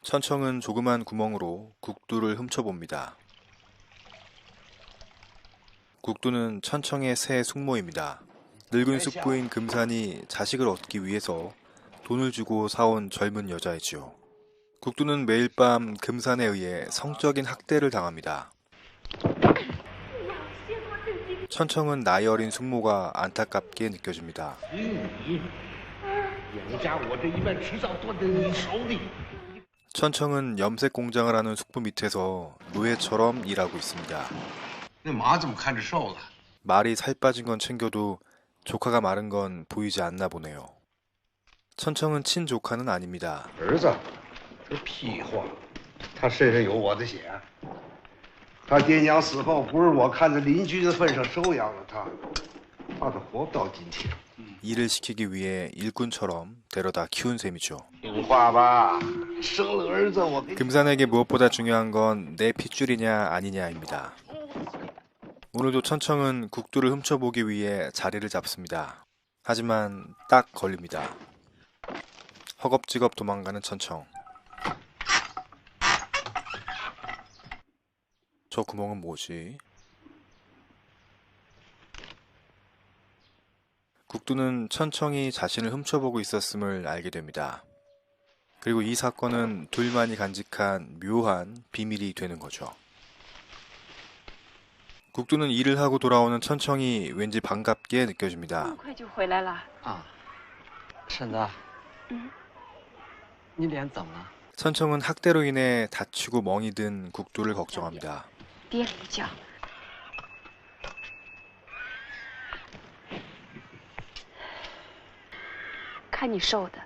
천청은 조그만 구멍으로 국두를 훔쳐봅니다. 국두는 천청의 새 숙모입니다. 늙은 숙부인 금산이 자식을 얻기 위해서 돈을 주고 사온 젊은 여자이지요. 국두는 매일 밤 금산에 의해 성적인 학대를 당합니다. 천청은 나이 어린 숙모가 안타깝게 느껴집니다. 천청은 염색 공장을 하는 숙부 밑에서 노예처럼 일하고 있습니다. 말이 살 빠진 건 챙겨도 조카가 마른 건 보이지 않나 보네요. 천청은 친조카는 아닙니다. 这屁话，他身上有我的血。他爹娘死后，不是我看在邻居的份上收养了他，怕他活不到今天。 일을 시키기 위해 일꾼처럼 데려다 키운 셈이죠. 听话吧，生了儿子我给。 금산에게 무엇보다 중요한 건 내 핏줄이냐 아니냐입니다. 오늘도 천청은 국두를 훔쳐보기 위해 자리를 잡습니다. 하지만 딱 걸립니다. 허겁지겁 도망가는 천청. 저 구멍은 뭐지? 국두는 천청이 자신을 훔쳐보고 있었음을 알게 됩니다. 그리고 이 사건은 둘만이 간직한 묘한 비밀이 되는 거죠. 국두는 일을 하고 돌아오는 천청이 왠지 반갑게 느껴집니다. 천청은 학대로 인해 다치고 멍이 든 국두를 걱정합니다. 跌了一跤，看你瘦的，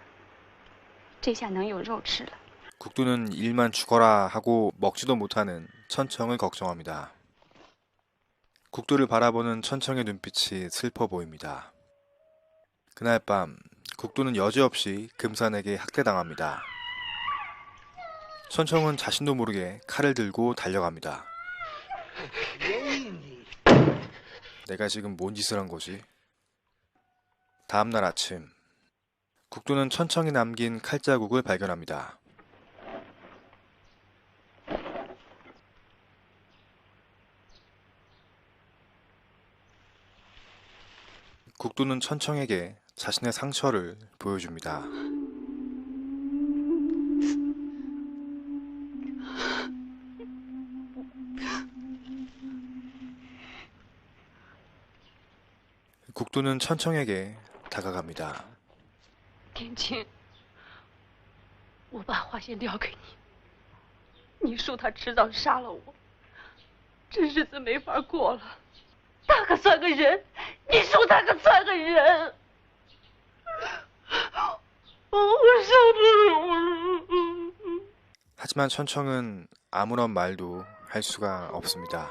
这下能有肉吃了。 국두는 일만 죽어라 하고 먹지도 못하는 천청을 걱정합니다. 국두를 바라보는 천청의 눈빛이 슬퍼 보입니다. 그날 밤 국두는 여지없이 금산에게 학대당합니다. 천청은 자신도 모르게 칼을 들고 달려갑니다. 내가 지금 뭔 짓을 한 거지? 다음날 아침, 국두는 천청이 남긴 칼자국을 발견합니다. 국두는 천청에게 자신의 상처를 보여줍니다. 국두는 천청에게 다가갑니다. 天青，我把花仙撂给你，你说他迟早杀了我，这日子没法过了。他可算个人，你说他可算个人？我受不了了。 하지만 천청은 아무런 말도 할 수가 없습니다.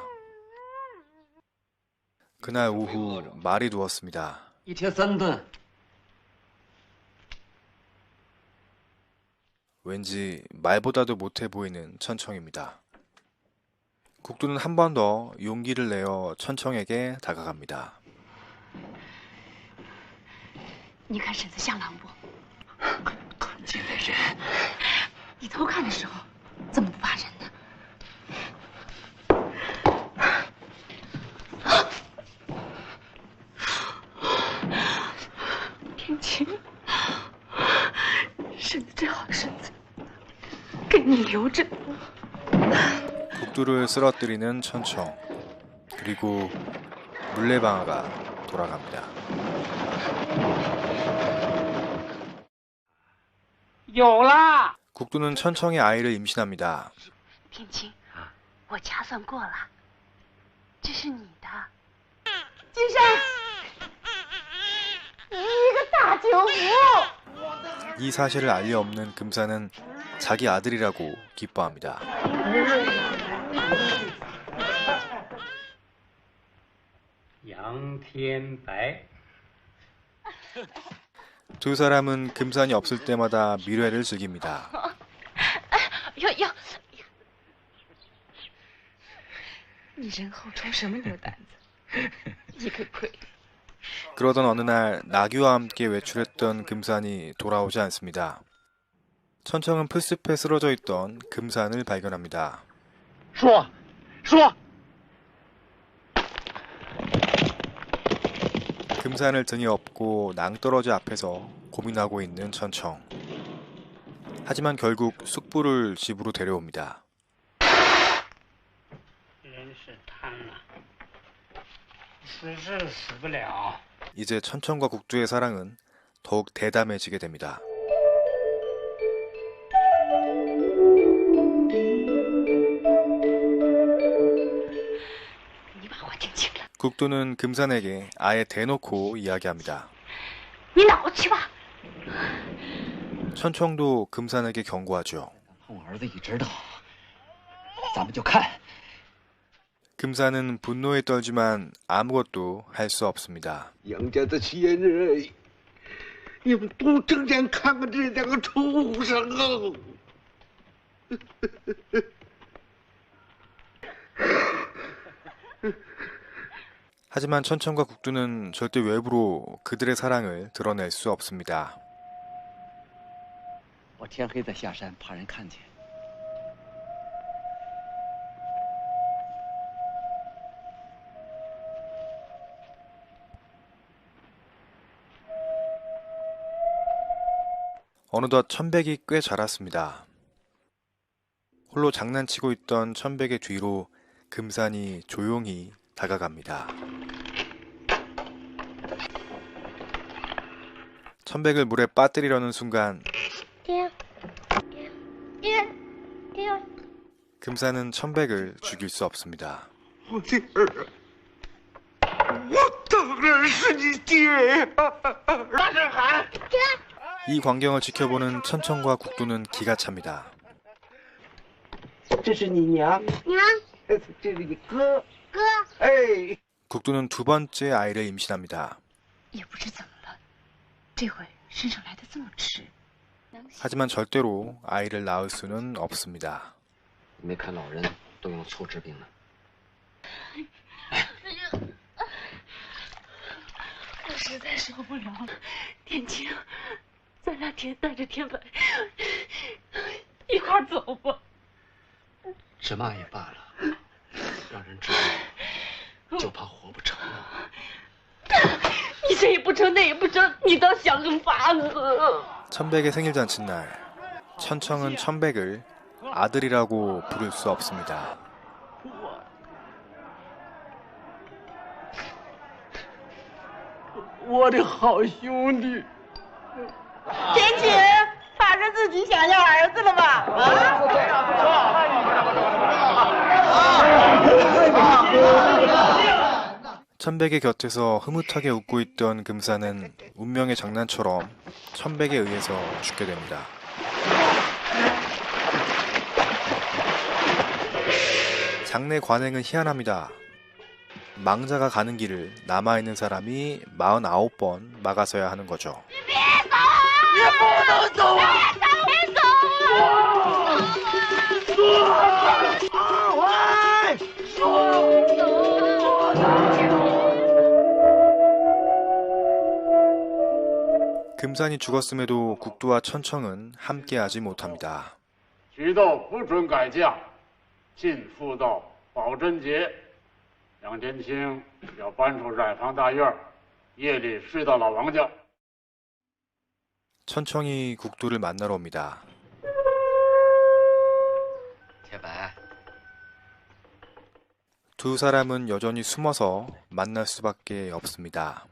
그날 오후 말이 누웠습니다. 一天3顿。 왠지 말보다도 못해 보이는 천청입니다. 국두는 한 번 더 용기를 내어 천청에게 다가갑니다. 你看婶子像狼不？可敬的人。你偷看的时候怎么不怕人呢？天晴，婶子真好身子，给你留着。 국두를 쓰러뜨리는 천청. 그리고 물레방아가 돌아갑니다. 有啦。 국두는 천청의 아이를 임신합니다. 天晴，我掐算过了，这是你的。金山，你个大酒壶！ 이 사실을 알리 없는 금산은 자기 아들이라고 기뻐합니다. 양天白. 두 사람은 금산이 없을 때마다 밀회를 즐깁니다. 要，你人后充什么牛胆子？一个鬼！ 그러던 어느 날 나귀와 함께 외출했던 금산이 돌아오지 않습니다. 천청은 풀숲에 쓰러져 있던 금산을 발견합니다. 说，说， 금산을 등에 업고 낭떠러지 앞에서 고민하고 있는 천청. 하지만 결국 숙부를 집으로 데려옵니다. 人是贪了，死是死不了。 이제 천청과 국두의 사랑은 더욱 대담해지게 됩니다. 국두는 금산에게 아예 대놓고 이야기합니다. 천청도 금산에게 경고하죠. 我儿子一知道，咱们就看。 금산은 분노에 떨지만 아무것도 할 수 없습니다. 杨家的亲人，你们都整天看看这两个畜生啊！ 하지만 천청과 국두는 절대 외부로 그들의 사랑을 드러낼 수 없습니다. 我天黑再下山，怕人看见。 어느덧 천백이 꽤 자랐습니다. 홀로 장난치고 있던 천백의 뒤로 금산이 조용히 다가갑니다. 천백을 물에 빠뜨리려는 순간 금산은 천백을 죽일 수 없습니다. 我的儿啊，我当然是你爹呀！ 이 광경을 지켜보는 천청과 국두는 기가 찹니다. 这是你娘，娘，这是你哥，哥，哎。 국두는 두 번째 아이를 임신합니다. 也不知怎么了，这回身上来的这么迟。 하지만 절대로 아이를 낳을 수는 없습니다. 没看老人都用醋治病呢。 我实在受不了了，天晴，咱俩带着天白一块儿走吧。这嘛也罢了，让人知道，就怕活不成了。你这也不成，那也不成，你倒想个法子。 천백의 생일 잔칫날, 천청은 천백을 아들이라고 부를 수 없습니다. 我的好兄弟，天晴，怕是自己想要儿子了吧？천백의 곁에서 흐뭇하게 웃고 있던 금산은 운명의 장난처럼 천백에 의해서 죽게 됩니다. 장례 관행은 희한합니다. 망자가 가는 길을 남아있는 사람이 49번 막아서야 하는 거죠. 금산이 죽었음에도 국두와 천청은 함께하지 못합니다. 徐斗不准改嫁，进妇道保贞节。杨天清要搬出染房大院，夜里睡到老王家。 천청이 국두를 만나러 옵니다. 天白， 두 사람은 여전히 숨어서 만날 수밖에 없습니다.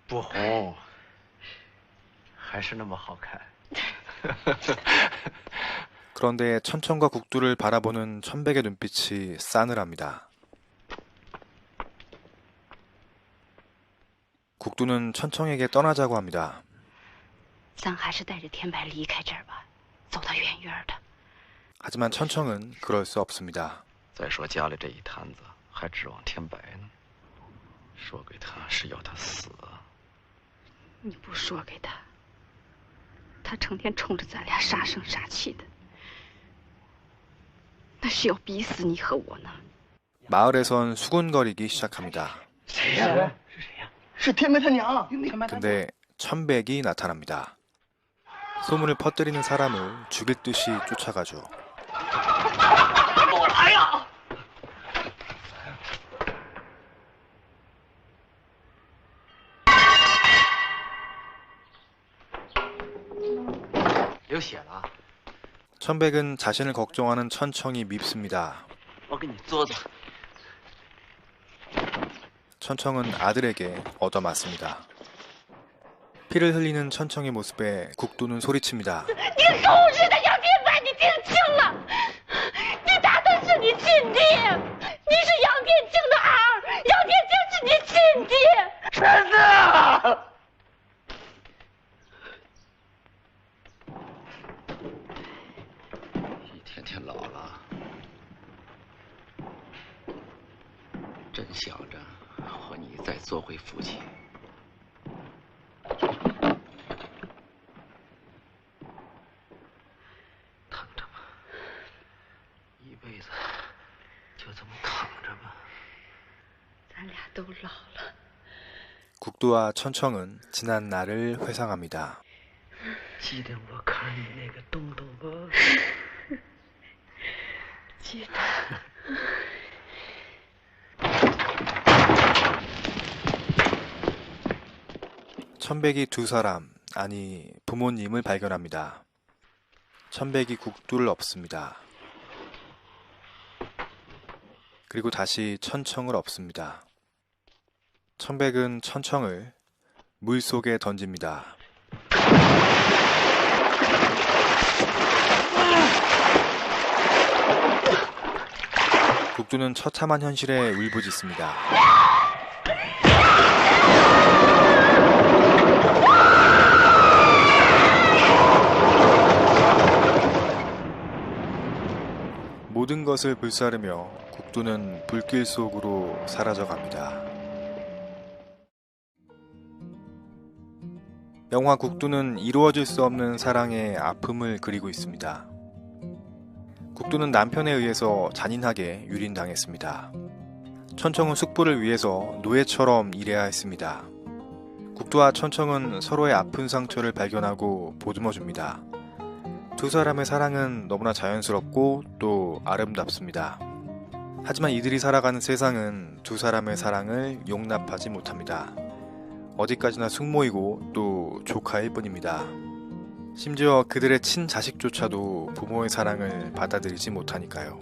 不红，还是那么好看。 그런데 천청과 국두를 바라보는 천백의 눈빛이 싸늘합니다. 국두는 천청에게 떠나자고 합니다. 咱还是带着天白离开这儿吧，走得远远的。 하지만 천청은 그럴 수 없습니다. 再说家里这一摊子还指望天白呢，说给他是要他死啊。 你不说给他，他成天冲着咱俩杀声杀气的，那是要逼死你和我呢。 마을에선 수군거리기 시작합니다. 谁呀？是谁呀？是天梅他娘。 근데 천백이 나타납니다. 소문을 퍼뜨리는 사람을 죽일 듯이 쫓아가죠. 跟我来呀！ 流血了， 천백은 자신을 걱정하는 천청이 밉습니다. 我给你嘬嘬。 천청은 아들에게 얻어맞습니다. 피를 흘리는 천청의 모습에 국두는 소리칩니다. 你狗日的杨天白，你听清了，你打的是你亲爹，你是杨天庆的儿，杨天庆是你亲爹。儿子。 一天天老了，真想着和你再做回夫妻。躺着吧，一辈子就这么躺着吧。咱俩都老了。 국두와 천청은 지난 날을 회상합니다. 记得我看你那个洞洞吗？记得。 천백이 두 사람, 아니 부모님을 발견합니다. 천백이 국두를 업습니다. 그리고 다시 천청을 업습니다. 천백은 천청을 물속에 던집니다. 국두는 처참한 현실에 울부짖습니다. 모든 것을 불사르며 국두는 불길 속으로 사라져갑니다. 영화 국두는 이루어질 수 없는 사랑의 아픔을 그리고 있습니다. 국두는 남편에 의해서 잔인하게 유린당했습니다. 천청은 숙부를 위해서 노예처럼 일해야 했습니다. 국두와 천청은 서로의 아픈 상처를 발견하고 보듬어줍니다. 두 사람의 사랑은 너무나 자연스럽고 또 아름답습니다. 하지만 이들이 살아가는 세상은 두 사람의 사랑을 용납하지 못합니다. 어디까지나 숙모이고 또 조카일 뿐입니다. 심지어 그들의 친자식조차도 부모의 사랑을 받아들이지 못하니까요.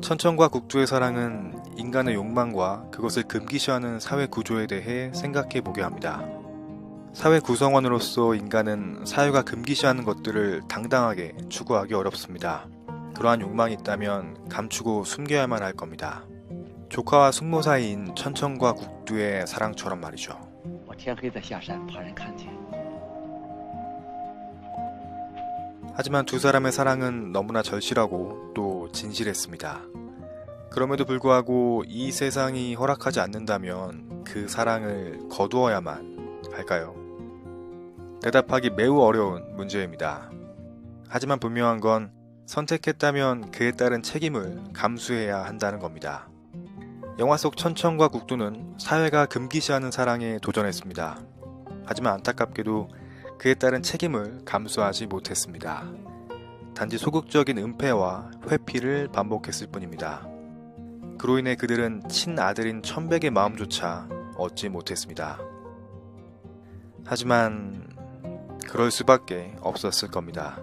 천청과 국두의 사랑은 인간의 욕망과 그것을 금기시하는 사회 구조에 대해 생각해 보게 합니다. 사회 구성원으로서 인간은 사회가 금기시하는 것들을 당당하게 추구하기 어렵습니다. 그러한 욕망이 있다면 감추고 숨겨야만 할 겁니다. 조카와 숙모 사이인 천청과 국두의 사랑처럼 말이죠. 我天黑再下山，怕人看见。 하지만 두 사람의 사랑은 너무나 절실하고 또 진실했습니다. 그럼에도 불구하고 이 세상이 허락하지 않는다면 그 사랑을 거두어야만 할까요? 대답하기 매우 어려운 문제입니다. 하지만 분명한 건 선택했다면 그에 따른 책임을 감수해야 한다는 겁니다. 영화 속 천청과 국두는 사회가 금기시하는 사랑에 도전했습니다. 하지만 안타깝게도 그에 따른 책임을 감수하지 못했습니다. 단지 소극적인 은폐와 회피를 반복했을 뿐입니다. 그로 인해 그들은 친아들인 천백의 마음조차 얻지 못했습니다. 하지만 그럴 수밖에 없었을 겁니다.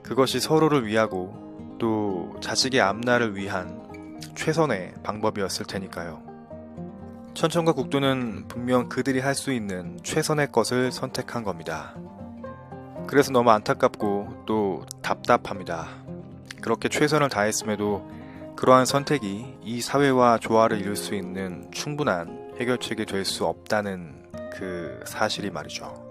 그것이 서로를 위하고 또 자식의 앞날을 위한 최선의 방법이었을 테니까요. 천청과 국두는 분명 그들이 할 수 있는 최선의 것을 선택한 겁니다. 그래서 너무 안타깝고 또 답답합니다. 그렇게 최선을 다했음에도 그러한 선택이 이 사회와 조화를 이룰 수 있는 충분한 해결책이 될 수 없다는 그 사실이 말이죠.